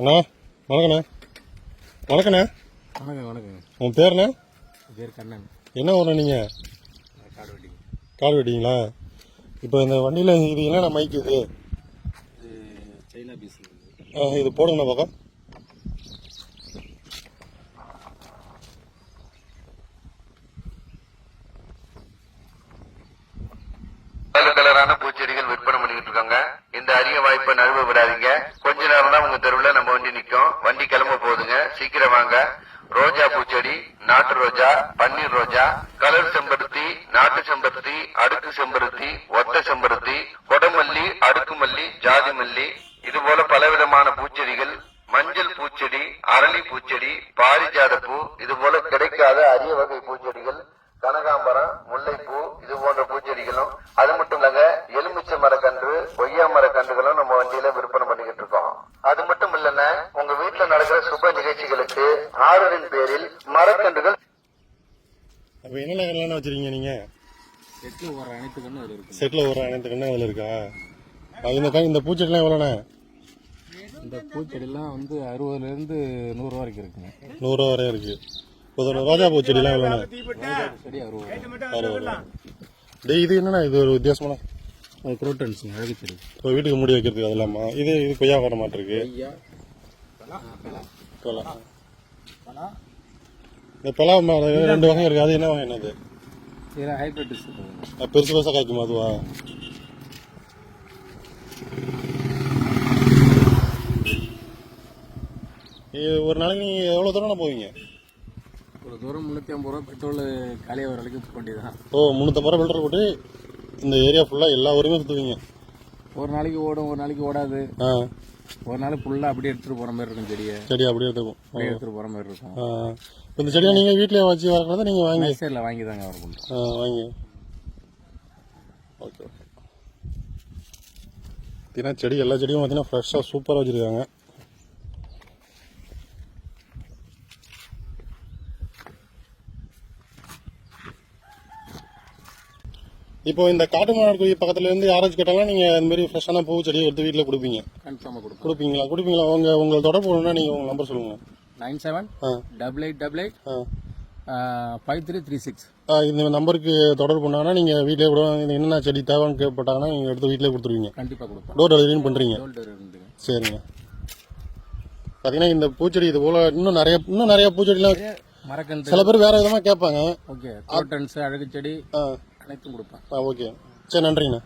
அண்ணா வணக்கண்ணா. வணக்கண்ணா. வணக்கம் வணக்கங்க. உன் பேருண்ணா? பேர் கண்ணன். என்ன ஊர்ண்ணா நீங்கள்? காடு வெட்டிங்களா? இப்போ இந்த வண்டியில் இது என்னென்ன மைக் இது? China piece. இது போடுங்கண்ணா பக்கம். கலரான பூச்செடிகள் விற்பனை பண்ணிக்கிட்டு இருக்காங்க. இந்த அரிய வாய்ப்பை நழுவ விடாதீங்க. கொஞ்ச நேரம் தான் உங்க தெருவில் நம்ம வண்டி நிற்கும். வண்டி கிளம்ப போகுதுங்க, சீக்கிரம் வாங்க. ரோஜா பூச்செடி, நாட்டு ரோஜா, பன்னீர் ரோஜா, கலர் செம்பருத்தி, நாட்டு செம்பருத்தி, அடுக்கு செம்பருத்தி, ஒத்த செம்பருத்தி, கொடமல்லி, அடுக்கு மல்லி, ஜாதி மல்லி, இது போல பலவிதமான பூச்செடிகள், மஞ்சள் பூச்செடி, அரளி பூச்செடி, பாரிஜாத பூ, இது போல கிடைக்காத அரிய வகை பூச்செடிகள், கனகாம்பரம், முல்லைப்பூ, இது போன்ற பூச்செடிகளும், அது மட்டும் இல்லங்க எலுமிச்சை மரக்கன்று, கொய்யா மரக்கன்றுகளும் நம்ம வண்டியில விற்பனை பண்ணிக்கிட்டு இருக்கோம். அது மட்டும் இல்லன்னா உங்க வீட்டுல நடக்கிற சுப நிகழ்ச்சிகளுக்கு ஆர்டரின் பேரில் மரக்கன்றுகள். அப்போ என்னென்ன கண்ணெல்லாம் வச்சுருக்கீங்க நீங்கள்? செட்டில் வர அனைத்து கண்ணும் அதில் இருக்கு. செட்டில் வர அனைத்து கண்ணு அதில் இருக்கா? இந்த பூச்செடிலாம் எவ்வளோண்ணா? இந்த பூச்செடிலாம் வந்து 60லேருந்து 100 வரைக்கும் இருக்குங்க. 100 வரை இருக்குது. இப்போ ரோஜா பூச்செடிலாம் எவ்வளோண்ணா? செடி 60. 60. இது என்னண்ணா? இது ஒரு வித்தியாசமான அது குரோட்டன்ஸுங்க, அழகு செடி. இப்போ வீட்டுக்கு மூடி வைக்கிறதுக்கு அது இல்லாமா? இது கொய்யா வர மாட்டிருக்கு. இந்த பலா மரம் 2 வகை இருக்குது. அது என்ன வகை? என்னது? இதெல்லாம் ஹைபிரிட். பெருசு பெருசாக காய்க்குமா அதுவா? ஒரு நாளைக்கு நீங்கள் எவ்வளோ தூரம் போவீங்க? ஒரு தூரம் 350 ரூபா பெட்ரோல் காலியாக வர வரைக்கும் போக வேண்டியதான். 350 ரூபா பெட்ரோல் போட்டு இந்த ஏரியா ஃபுல்லாக எல்லா ஊருமே சுற்றுவீங்க. ஒரு நாளைக்கு ஓடும், ஒரு நாளைக்கு ஓடாது. ஒரு நாள் ஃபுல்லாக அப்படியே எடுத்துகிட்டு போகிற மாதிரி இருக்கும். செடி அப்படியே எடுத்துகிட்டு போகிற மாதிரி இருக்கும். இப்போ இந்த செடியை நீங்கள் வீட்டிலே வச்சு வளர்க்குறத நீங்கள் வாங்கி நர்சரியில் வாங்கி தாங்க வரணும். வாங்கி. Okay okay. பார்த்தீங்கன்னா செடி எல்லா செடியும் பார்த்தீங்கன்னா ஃப்ரெஷ்ஷாக சூப்பராக வச்சுருக்காங்க. இப்போ இந்த காட்டு மாநாடு கோயில் பக்கத்துல இருந்து யாராச்சும் கேட்டாலும் நீங்க இந்த மாதிரி ஃப்ரெஷ்ஷான பூ செடியை எடுத்து வீட்டில் கொடுப்பீங்க? கன்ஃபார்மாக கொடுப்பீங்களா? உங்களை தொடர்பு பண்ணணும்னா நீங்க உங்க நம்பர் சொல்லுங்க. 978888 5336. இந்த நம்பருக்கு தொடர்பு பண்ணாங்கன்னா நீங்க வீட்டிலே கூட என்னென்ன செடி தேவைன்னு கேட்பட்டாங்கன்னா நீங்க எடுத்து வீட்டிலே கொடுத்துருவீங்க? கண்டிப்பாக கொடுப்போம். டோர் டெலிவரியும் பண்றீங்க? சரிங்க. பார்த்தீங்கன்னா இந்த பூச்செடி இது போல இன்னும் நிறைய பூச்செடிலாம் மரக்கன்று சில பேர் வேற விதமா கேட்பாங்க. ஓகே, குரோட்டன்ஸ், அழகு செடி அனைத்தும் கொடுப்பேன். ஓகே, சரி, நன்றிங்கண்ணா.